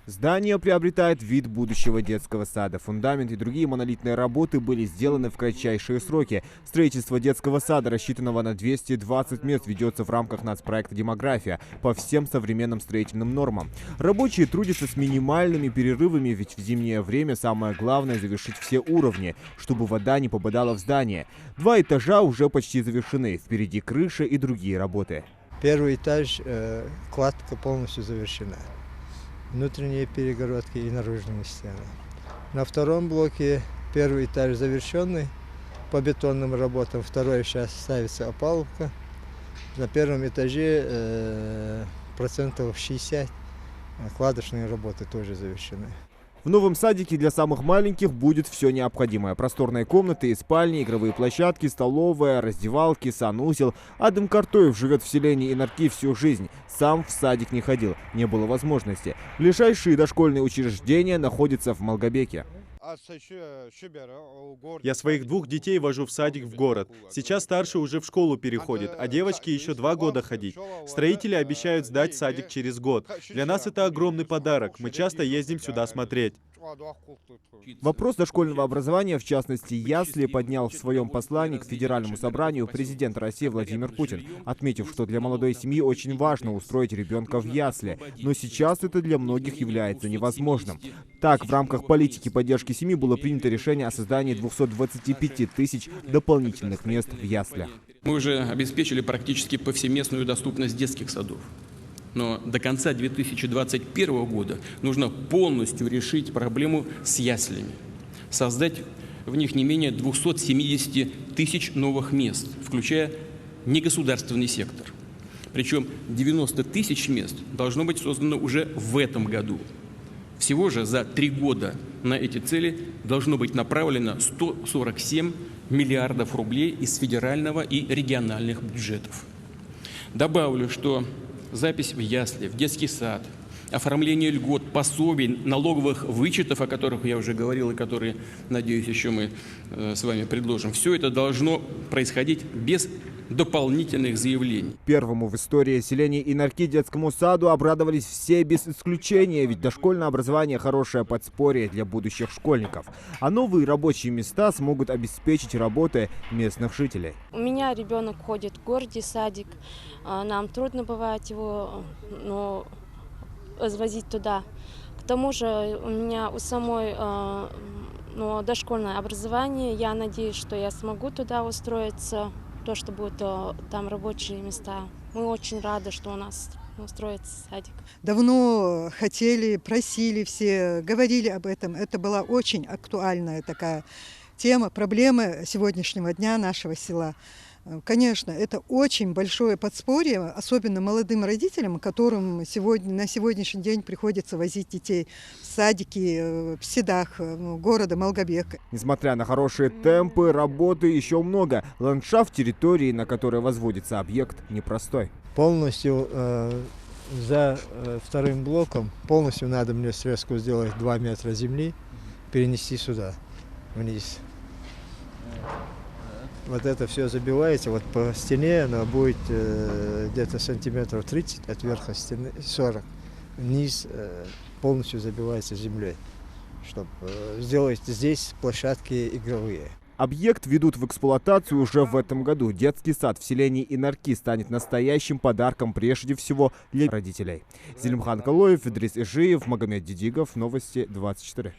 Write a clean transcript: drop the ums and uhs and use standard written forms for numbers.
Здание приобретает вид будущего детского сада. Фундамент и другие монолитные работы были сделаны в кратчайшие сроки. Строительство детского сада, рассчитанного на 220 мест, ведется в рамках нацпроекта «Демография» по всем современным строительным нормам. Рабочие трудятся с минимальными перерывами, ведь в зимнее время самое главное – завершить все уровни, чтобы вода не попадала в здание. 2 этажа уже почти завершены. Впереди крыша и другие работы. Первый этаж, кладка полностью завершена. Внутренние перегородки и наружные стены. На втором блоке первый этаж завершенный по бетонным работам, второй сейчас ставится опалубка. На первом этаже процентов 60 кладочные работы тоже завершены. В новом садике для самых маленьких будет все необходимое. Просторные комнаты и спальни, игровые площадки, столовая, раздевалки, санузел. Адам Картоев живет в селении Инарки всю жизнь. Сам в садик не ходил, не было возможности. Ближайшие дошкольные учреждения находятся в Малгобеке. Я своих 2 детей вожу в садик в город. Сейчас старший уже в школу переходит, а девочке еще 2 года ходить. Строители обещают сдать садик через год. Для нас это огромный подарок. Мы часто ездим сюда смотреть. Вопрос дошкольного образования, в частности ясли, поднял в своем послании к Федеральному собранию президент России Владимир Путин, отметив, что для молодой семьи очень важно устроить ребенка в ясли. Но сейчас это для многих является невозможным. Так, в рамках политики поддержки семьи было принято решение о создании 225 тысяч дополнительных мест в яслях. Мы уже обеспечили практически повсеместную доступность детских садов. Но до конца 2021 года нужно полностью решить проблему с яслями. Создать в них не менее 270 тысяч новых мест, включая негосударственный сектор. Причем 90 тысяч мест должно быть создано уже в этом году. Всего же за 3 года на эти цели должно быть направлено 147 миллиардов рублей из федерального и региональных бюджетов. Добавлю, что запись в ясли, в детский сад, оформление льгот, пособий, налоговых вычетов, о которых я уже говорил и которые, надеюсь, еще мы с вами предложим, все это должно происходить без дополнительных заявлений. Первому в истории селения Инарки детскому саду обрадовались все без исключения, ведь дошкольное образование – хорошее подспорье для будущих школьников. А новые рабочие места смогут обеспечить работой местных жителей. У меня ребенок ходит в городе, садик. Нам трудно бывает его возвозить туда. К тому же у меня у самой дошкольное образование. Я надеюсь, что я смогу туда устроиться. То, что будут там рабочие места. Мы очень рады, что у нас строится садик. Давно хотели, просили все, говорили об этом. Это была очень актуальная такая тема, проблема сегодняшнего дня нашего села. Конечно, это очень большое подспорье, особенно молодым родителям, которым на сегодняшний день приходится возить детей в садики в седах города Малгобека. Несмотря на хорошие темпы, работы еще много. Ландшафт территории, на которой возводится объект, непростой. Полностью за вторым блоком полностью надо мне срезку сделать 2 метра земли, перенести сюда, вниз. Вот это все забивается, вот по стене она будет где-то сантиметров 30, от верха стены 40. Вниз полностью забивается землей, чтобы сделать здесь площадки игровые. Объект ведут в эксплуатацию уже в этом году. Детский сад в селении Инарки станет настоящим подарком прежде всего для родителей. Зелимхан Калоев, Идрис Ижиев, Магомед Дидигов. Новости 24.